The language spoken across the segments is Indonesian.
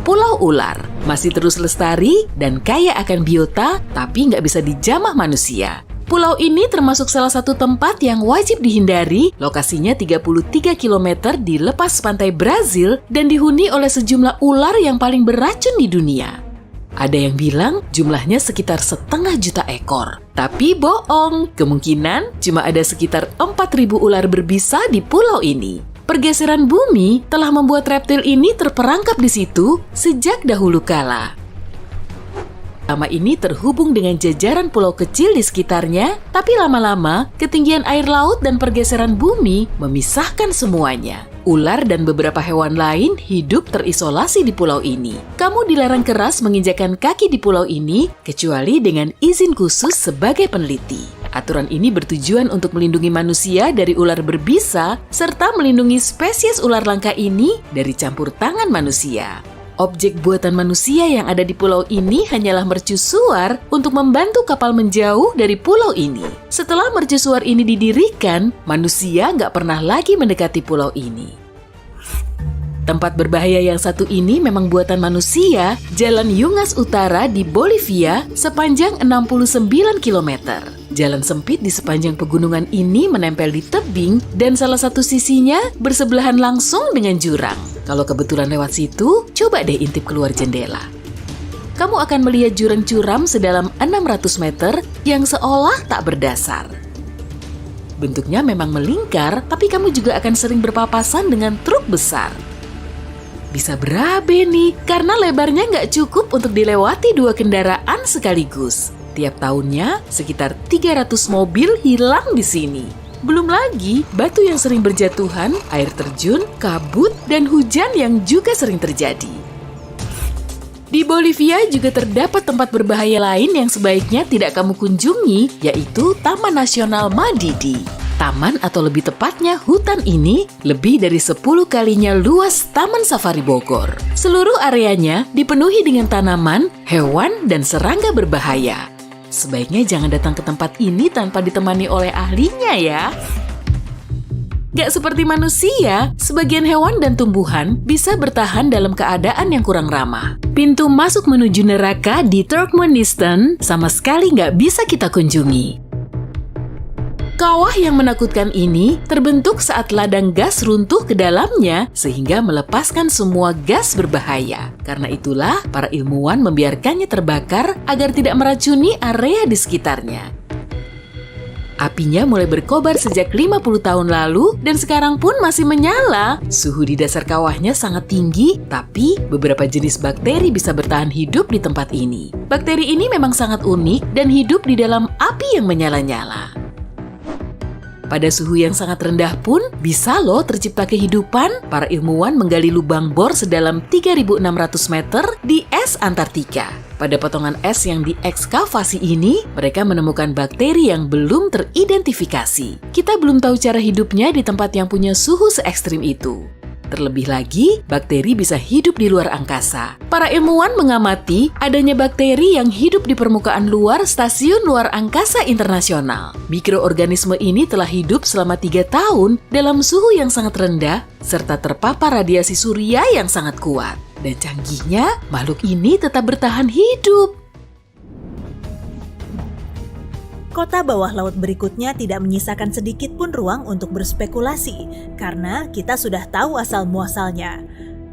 Pulau Ular. Masih terus lestari dan kaya akan biota, tapi nggak bisa dijamah manusia. Pulau ini termasuk salah satu tempat yang wajib dihindari, lokasinya 33 km di lepas pantai Brazil dan dihuni oleh sejumlah ular yang paling beracun di dunia. Ada yang bilang jumlahnya sekitar 500 juta ekor. Tapi bohong, kemungkinan cuma ada sekitar 4.000 ular berbisa di pulau ini. Pergeseran bumi telah membuat reptil ini terperangkap di situ sejak dahulu kala. Nama ini terhubung dengan jajaran pulau kecil di sekitarnya, tapi lama-lama ketinggian air laut dan pergeseran bumi memisahkan semuanya. Ular dan beberapa hewan lain hidup terisolasi di pulau ini. Kamu dilarang keras menginjakan kaki di pulau ini, kecuali dengan izin khusus sebagai peneliti. Aturan ini bertujuan untuk melindungi manusia dari ular berbisa, serta melindungi spesies ular langka ini dari campur tangan manusia. Objek buatan manusia yang ada di pulau ini hanyalah mercusuar untuk membantu kapal menjauh dari pulau ini. Setelah mercusuar ini didirikan, manusia nggak pernah lagi mendekati pulau ini. Tempat berbahaya yang satu ini memang buatan manusia, Jalan Yungas Utara di Bolivia sepanjang 69 km. Jalan sempit di sepanjang pegunungan ini menempel di tebing dan salah satu sisinya bersebelahan langsung dengan jurang. Kalau kebetulan lewat situ, coba deh intip keluar jendela. Kamu akan melihat jurang curam sedalam 600 meter yang seolah tak berdasar. Bentuknya memang melingkar, tapi kamu juga akan sering berpapasan dengan truk besar. Bisa berabe nih, karena lebarnya nggak cukup untuk dilewati 2 kendaraan sekaligus. Tiap tahunnya, sekitar 300 mobil hilang di sini. Belum lagi, batu yang sering berjatuhan, air terjun, kabut, dan hujan yang juga sering terjadi. Di Bolivia juga terdapat tempat berbahaya lain yang sebaiknya tidak kamu kunjungi, yaitu Taman Nasional Madidi. Taman atau lebih tepatnya hutan ini lebih dari 10 kalinya luas Taman Safari Bogor. Seluruh areanya dipenuhi dengan tanaman, hewan, dan serangga berbahaya. Sebaiknya jangan datang ke tempat ini tanpa ditemani oleh ahlinya ya. Gak seperti manusia, sebagian hewan dan tumbuhan bisa bertahan dalam keadaan yang kurang ramah. Pintu masuk menuju neraka di Turkmenistan sama sekali gak bisa kita kunjungi. Kawah yang menakutkan ini terbentuk saat ladang gas runtuh ke dalamnya sehingga melepaskan semua gas berbahaya. Karena itulah para ilmuwan membiarkannya terbakar agar tidak meracuni area di sekitarnya. Apinya mulai berkobar sejak 50 tahun lalu dan sekarang pun masih menyala. Suhu di dasar kawahnya sangat tinggi, tapi beberapa jenis bakteri bisa bertahan hidup di tempat ini. Bakteri ini memang sangat unik dan hidup di dalam api yang menyala-nyala. Pada suhu yang sangat rendah pun, bisa loh tercipta kehidupan. Para ilmuwan menggali lubang bor sedalam 3.600 meter di es Antartika. Pada potongan es yang diekskavasi ini, mereka menemukan bakteri yang belum teridentifikasi. Kita belum tahu cara hidupnya di tempat yang punya suhu se-ekstrim itu. Terlebih lagi, bakteri bisa hidup di luar angkasa. Para ilmuwan mengamati adanya bakteri yang hidup di permukaan luar Stasiun Luar Angkasa Internasional. Mikroorganisme ini telah hidup selama 3 tahun dalam suhu yang sangat rendah, serta terpapar radiasi surya yang sangat kuat. Dan canggihnya, makhluk ini tetap bertahan hidup. Kota bawah laut berikutnya tidak menyisakan sedikit pun ruang untuk berspekulasi, karena kita sudah tahu asal-muasalnya.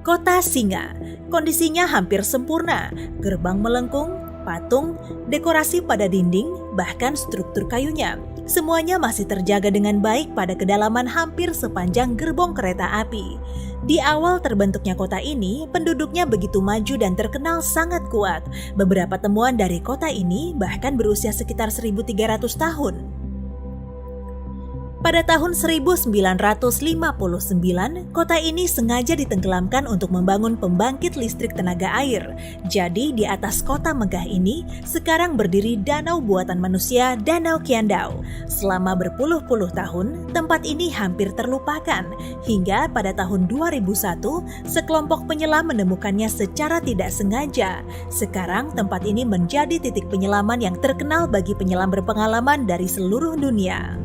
Kota Singa, kondisinya hampir sempurna, gerbang melengkung, patung, dekorasi pada dinding, bahkan struktur kayunya. Semuanya masih terjaga dengan baik pada kedalaman hampir sepanjang gerbong kereta api. Di awal terbentuknya kota ini, penduduknya begitu maju dan terkenal sangat kuat. Beberapa temuan dari kota ini bahkan berusia sekitar 1.300 tahun. Pada tahun 1959, kota ini sengaja ditenggelamkan untuk membangun pembangkit listrik tenaga air. Jadi di atas kota megah ini sekarang berdiri danau buatan manusia, Danau Kiandau. Selama berpuluh-puluh tahun, tempat ini hampir terlupakan. Hingga pada tahun 2001, sekelompok penyelam menemukannya secara tidak sengaja. Sekarang tempat ini menjadi titik penyelaman yang terkenal bagi penyelam berpengalaman dari seluruh dunia.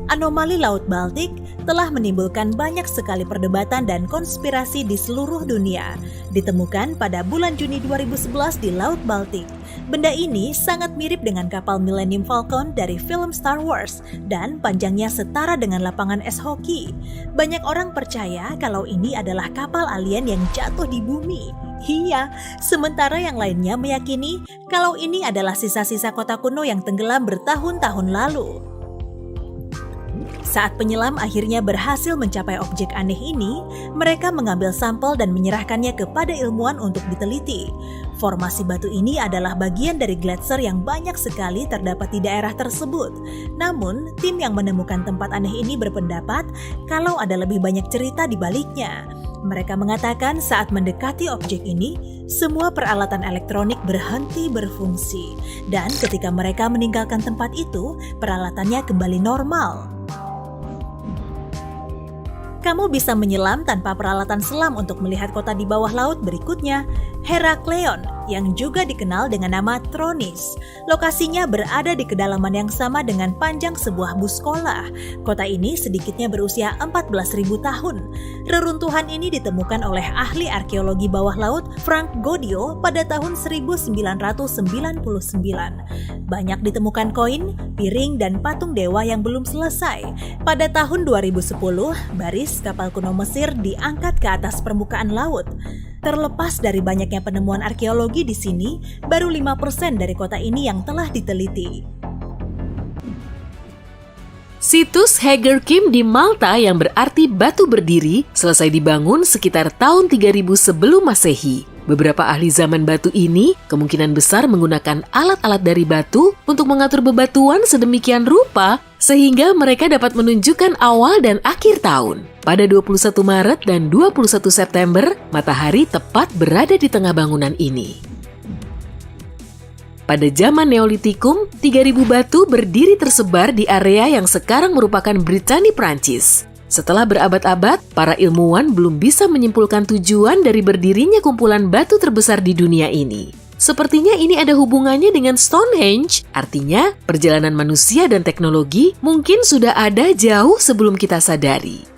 Anomali Laut Baltik telah menimbulkan banyak sekali perdebatan dan konspirasi di seluruh dunia. Ditemukan pada bulan Juni 2011 di Laut Baltik. Benda ini sangat mirip dengan kapal Millennium Falcon dari film Star Wars dan panjangnya setara dengan lapangan es hoki. Banyak orang percaya kalau ini adalah kapal alien yang jatuh di bumi. Iya, sementara yang lainnya meyakini kalau ini adalah sisa-sisa kota kuno yang tenggelam bertahun-tahun lalu. Saat penyelam akhirnya berhasil mencapai objek aneh ini, mereka mengambil sampel dan menyerahkannya kepada ilmuwan untuk diteliti. Formasi batu ini adalah bagian dari gletser yang banyak sekali terdapat di daerah tersebut. Namun, tim yang menemukan tempat aneh ini berpendapat kalau ada lebih banyak cerita di baliknya. Mereka mengatakan saat mendekati objek ini, semua peralatan elektronik berhenti berfungsi. Dan ketika mereka meninggalkan tempat itu, peralatannya kembali normal. Kamu bisa menyelam tanpa peralatan selam untuk melihat kota di bawah laut berikutnya, Herakleon, yang juga dikenal dengan nama Tronis. Lokasinya berada di kedalaman yang sama dengan panjang sebuah bus sekolah. Kota ini sedikitnya berusia 14.000 tahun. Reruntuhan ini ditemukan oleh ahli arkeologi bawah laut Frank Godio pada tahun 1999. Banyak ditemukan koin, piring, dan patung dewa yang belum selesai. Pada tahun 2010, baris kapal kuno Mesir diangkat ke atas permukaan laut. Terlepas dari banyaknya penemuan arkeologi di sini, baru 5% dari kota ini yang telah diteliti. Situs Hager Kim di Malta yang berarti batu berdiri selesai dibangun sekitar tahun 3000 sebelum Masehi. Beberapa ahli zaman batu ini kemungkinan besar menggunakan alat-alat dari batu untuk mengatur bebatuan sedemikian rupa sehingga mereka dapat menunjukkan awal dan akhir tahun. Pada 21 Maret dan 21 September, matahari tepat berada di tengah bangunan ini. Pada zaman Neolitikum, 3000 batu berdiri tersebar di area yang sekarang merupakan Britania, Prancis. Setelah berabad-abad, para ilmuwan belum bisa menyimpulkan tujuan dari berdirinya kumpulan batu terbesar di dunia ini. Sepertinya ini ada hubungannya dengan Stonehenge, artinya perjalanan manusia dan teknologi mungkin sudah ada jauh sebelum kita sadari.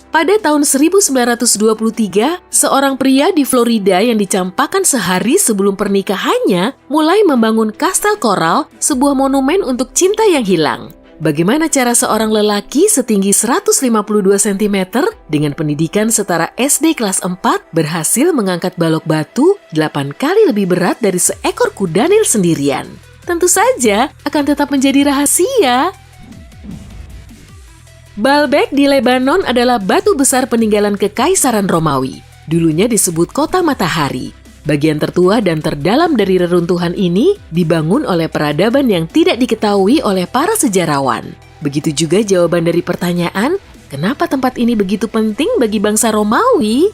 Pada tahun 1923, seorang pria di Florida yang dicampakkan sehari sebelum pernikahannya mulai membangun kastel koral, sebuah monumen untuk cinta yang hilang. Bagaimana cara seorang lelaki setinggi 152 cm dengan pendidikan setara SD kelas 4 berhasil mengangkat balok batu 8 kali lebih berat dari seekor kuda nil sendirian? Tentu saja akan tetap menjadi rahasia. Baalbek di Lebanon adalah batu besar peninggalan Kekaisaran Romawi. Dulunya disebut Kota Matahari. Bagian tertua dan terdalam dari reruntuhan ini dibangun oleh peradaban yang tidak diketahui oleh para sejarawan. Begitu juga jawaban dari pertanyaan, kenapa tempat ini begitu penting bagi bangsa Romawi?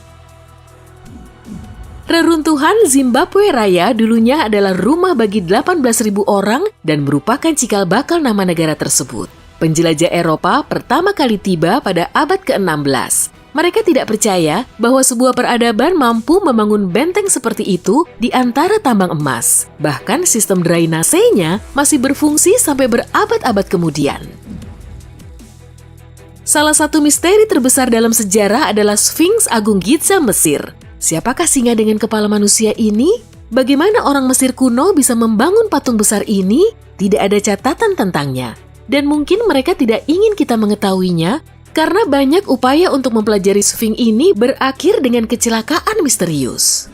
Reruntuhan Zimbabwe Raya dulunya adalah rumah bagi 18.000 orang dan merupakan cikal bakal nama negara tersebut. Penjelajah Eropa pertama kali tiba pada abad ke-16. Mereka tidak percaya bahwa sebuah peradaban mampu membangun benteng seperti itu di antara tambang emas. Bahkan sistem drainasenya masih berfungsi sampai berabad-abad kemudian. Salah satu misteri terbesar dalam sejarah adalah Sphinx Agung Giza Mesir. Siapakah singa dengan kepala manusia ini? Bagaimana orang Mesir kuno bisa membangun patung besar ini? Tidak ada catatan tentangnya. Dan mungkin mereka tidak ingin kita mengetahuinya karena banyak upaya untuk mempelajari Sphinx ini berakhir dengan kecelakaan misterius.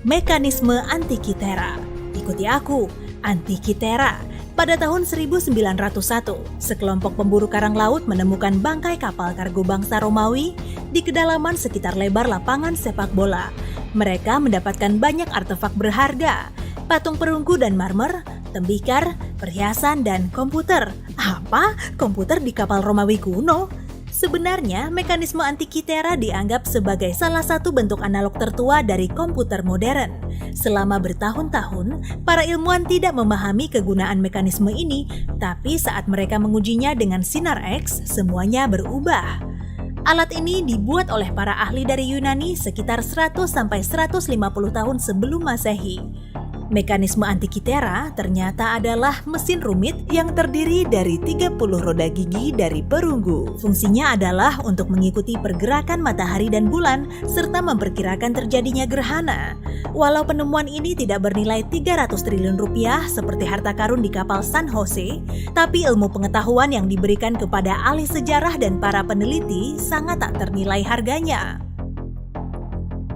Mekanisme Antikythera. Ikuti aku, Antikythera. Pada tahun 1901, sekelompok pemburu karang laut menemukan bangkai kapal kargo bangsa Romawi di kedalaman sekitar lebar lapangan sepak bola. Mereka mendapatkan banyak artefak berharga, patung perunggu dan marmer, tembikar, perhiasan, dan komputer. Apa? Komputer di kapal Romawi kuno? Sebenarnya, mekanisme Antikythera dianggap sebagai salah satu bentuk analog tertua dari komputer modern. Selama bertahun-tahun, para ilmuwan tidak memahami kegunaan mekanisme ini, tapi saat mereka mengujinya dengan sinar X, semuanya berubah. Alat ini dibuat oleh para ahli dari Yunani sekitar 100-150 tahun sebelum Masehi. Mekanisme Antikythera ternyata adalah mesin rumit yang terdiri dari 30 roda gigi dari perunggu. Fungsinya adalah untuk mengikuti pergerakan matahari dan bulan serta memperkirakan terjadinya gerhana. Walau penemuan ini tidak bernilai 300 triliun rupiah seperti harta karun di kapal San Jose, tapi ilmu pengetahuan yang diberikan kepada ahli sejarah dan para peneliti sangat tak ternilai harganya.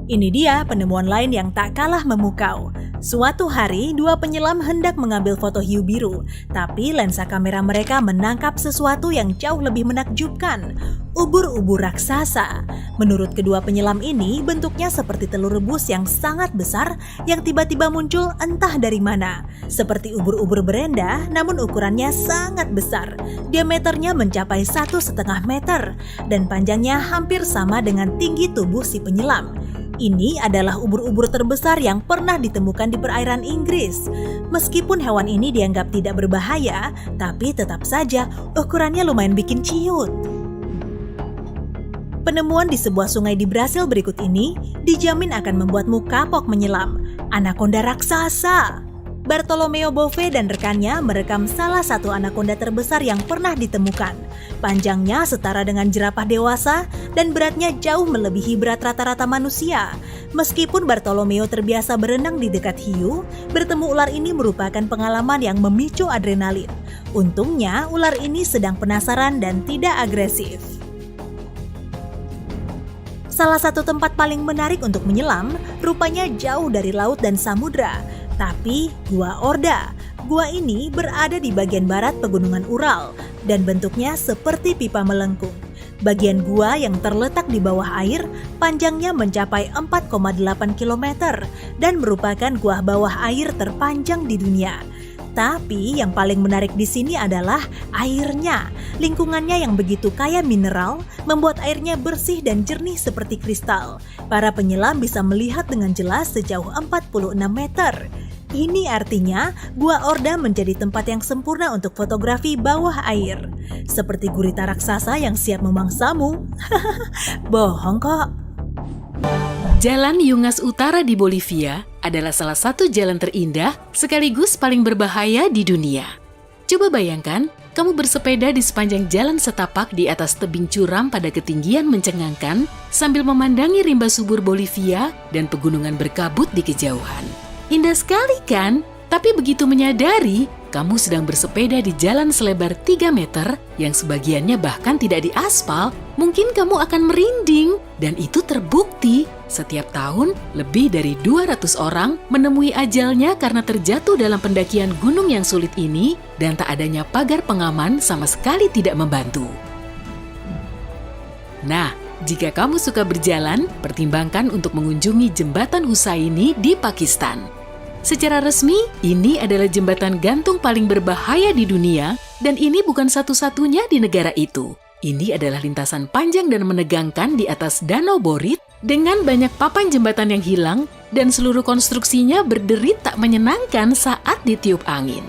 Ini dia penemuan lain yang tak kalah memukau. Suatu hari, dua penyelam hendak mengambil foto hiu biru, tapi lensa kamera mereka menangkap sesuatu yang jauh lebih menakjubkan, ubur-ubur raksasa. Menurut kedua penyelam ini, bentuknya seperti telur rebus yang sangat besar yang tiba-tiba muncul entah dari mana. Seperti ubur-ubur berenda, namun ukurannya sangat besar. Diameternya mencapai 1,5 meter, dan panjangnya hampir sama dengan tinggi tubuh si penyelam. Ini adalah ubur-ubur terbesar yang pernah ditemukan di perairan Inggris. Meskipun hewan ini dianggap tidak berbahaya, tapi tetap saja ukurannya lumayan bikin ciut. Penemuan di sebuah sungai di Brasil berikut ini dijamin akan membuatmu kapok menyelam. Anakonda raksasa. Bartolomeo Bove dan rekannya merekam salah satu anakonda terbesar yang pernah ditemukan. Panjangnya setara dengan jerapah dewasa dan beratnya jauh melebihi berat rata-rata manusia. Meskipun Bartolomeo terbiasa berenang di dekat hiu, bertemu ular ini merupakan pengalaman yang memicu adrenalin. Untungnya, ular ini sedang penasaran dan tidak agresif. Salah satu tempat paling menarik untuk menyelam, rupanya jauh dari laut dan samudra. Tapi Gua Orda. Gua ini berada di bagian barat pegunungan Ural dan bentuknya seperti pipa melengkung. Bagian gua yang terletak di bawah air panjangnya mencapai 4,8 km dan merupakan gua bawah air terpanjang di dunia. Tapi yang paling menarik di sini adalah airnya. Lingkungannya yang begitu kaya mineral membuat airnya bersih dan jernih seperti kristal. Para penyelam bisa melihat dengan jelas sejauh 46 meter. Ini artinya Gua Orda menjadi tempat yang sempurna untuk fotografi bawah air. Seperti gurita raksasa yang siap memangsamu. Bohong kok. Jalan Yungas Utara di Bolivia adalah salah satu jalan terindah sekaligus paling berbahaya di dunia. Coba bayangkan, kamu bersepeda di sepanjang jalan setapak di atas tebing curam pada ketinggian mencengangkan sambil memandangi rimba subur Bolivia dan pegunungan berkabut di kejauhan. Indah sekali kan? Tapi begitu menyadari, kamu sedang bersepeda di jalan selebar 3 meter yang sebagiannya bahkan tidak diaspal, mungkin kamu akan merinding. Dan itu terbukti. Setiap tahun, lebih dari 200 orang menemui ajalnya karena terjatuh dalam pendakian gunung yang sulit ini dan tak adanya pagar pengaman sama sekali tidak membantu. Nah, jika kamu suka berjalan, pertimbangkan untuk mengunjungi Jembatan Husaini di Pakistan. Secara resmi, ini adalah jembatan gantung paling berbahaya di dunia dan ini bukan satu-satunya di negara itu. Ini adalah lintasan panjang dan menegangkan di atas Danau Borit dengan banyak papan jembatan yang hilang dan seluruh konstruksinya berderit tak menyenangkan saat ditiup angin.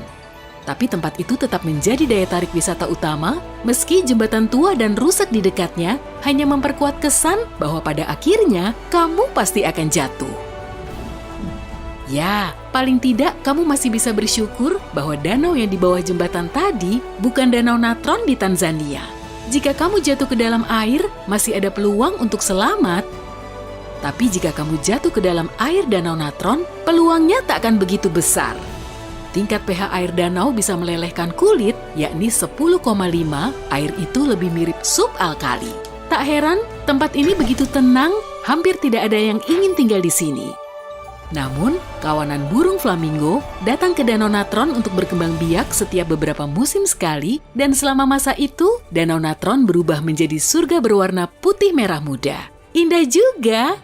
Tapi tempat itu tetap menjadi daya tarik wisata utama meski jembatan tua dan rusak di dekatnya hanya memperkuat kesan bahwa pada akhirnya kamu pasti akan jatuh. Ya, paling tidak kamu masih bisa bersyukur bahwa danau yang di bawah jembatan tadi bukan Danau Natron di Tanzania. Jika kamu jatuh ke dalam air, masih ada peluang untuk selamat. Tapi jika kamu jatuh ke dalam air Danau Natron, peluangnya tak akan begitu besar. Tingkat pH air danau bisa melelehkan kulit, yakni 10,5, air itu lebih mirip sup alkali. Tak heran, tempat ini begitu tenang, hampir tidak ada yang ingin tinggal di sini. Namun, kawanan burung flamingo datang ke Danau Natron untuk berkembang biak setiap beberapa musim sekali dan selama masa itu, Danau Natron berubah menjadi surga berwarna putih merah muda. Indah juga!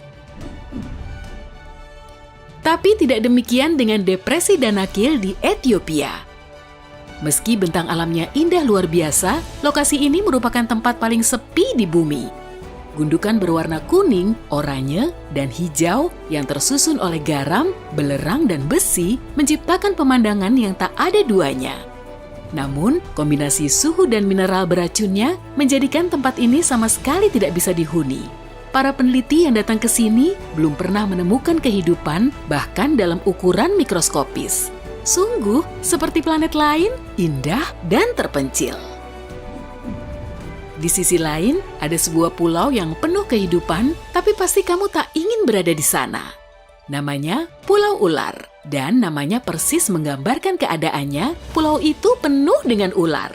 Tapi tidak demikian dengan depresi Danakil di Ethiopia. Meski bentang alamnya indah luar biasa, lokasi ini merupakan tempat paling sepi di bumi. Gundukan berwarna kuning, oranye, dan hijau yang tersusun oleh garam, belerang, dan besi menciptakan pemandangan yang tak ada duanya. Namun, kombinasi suhu dan mineral beracunnya menjadikan tempat ini sama sekali tidak bisa dihuni. para peneliti yang datang ke sini belum pernah menemukan kehidupan bahkan dalam ukuran mikroskopis. Sungguh seperti planet lain, indah dan terpencil. Di sisi lain, ada sebuah pulau yang penuh kehidupan, tapi pasti kamu tak ingin berada di sana. Namanya Pulau Ular, dan namanya persis menggambarkan keadaannya, pulau itu penuh dengan ular.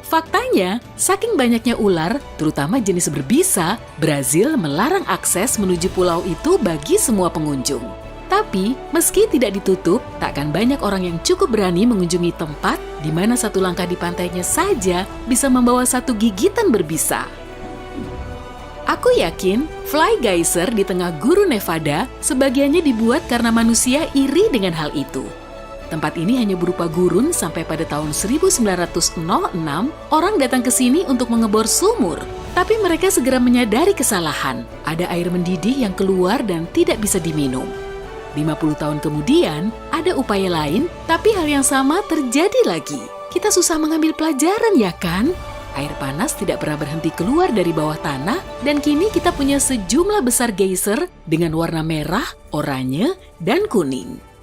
Faktanya, saking banyaknya ular, terutama jenis berbisa, Brazil melarang akses menuju pulau itu bagi semua pengunjung. Tapi, meski tidak ditutup, takkan banyak orang yang cukup berani mengunjungi tempat di mana satu langkah di pantainya saja bisa membawa satu gigitan berbisa. Aku yakin Fly Geyser di tengah gurun Nevada sebagiannya dibuat karena manusia iri dengan hal itu. Tempat ini hanya berupa gurun sampai pada tahun 1906 orang datang ke sini untuk mengebor sumur. Tapi mereka segera menyadari kesalahan. Ada air mendidih yang keluar dan tidak bisa diminum. 50 tahun kemudian, ada upaya lain, tapi hal yang sama terjadi lagi. Kita susah mengambil pelajaran, ya kan? Air panas tidak pernah berhenti keluar dari bawah tanah, dan kini kita punya sejumlah besar geyser dengan warna merah, oranye, dan kuning.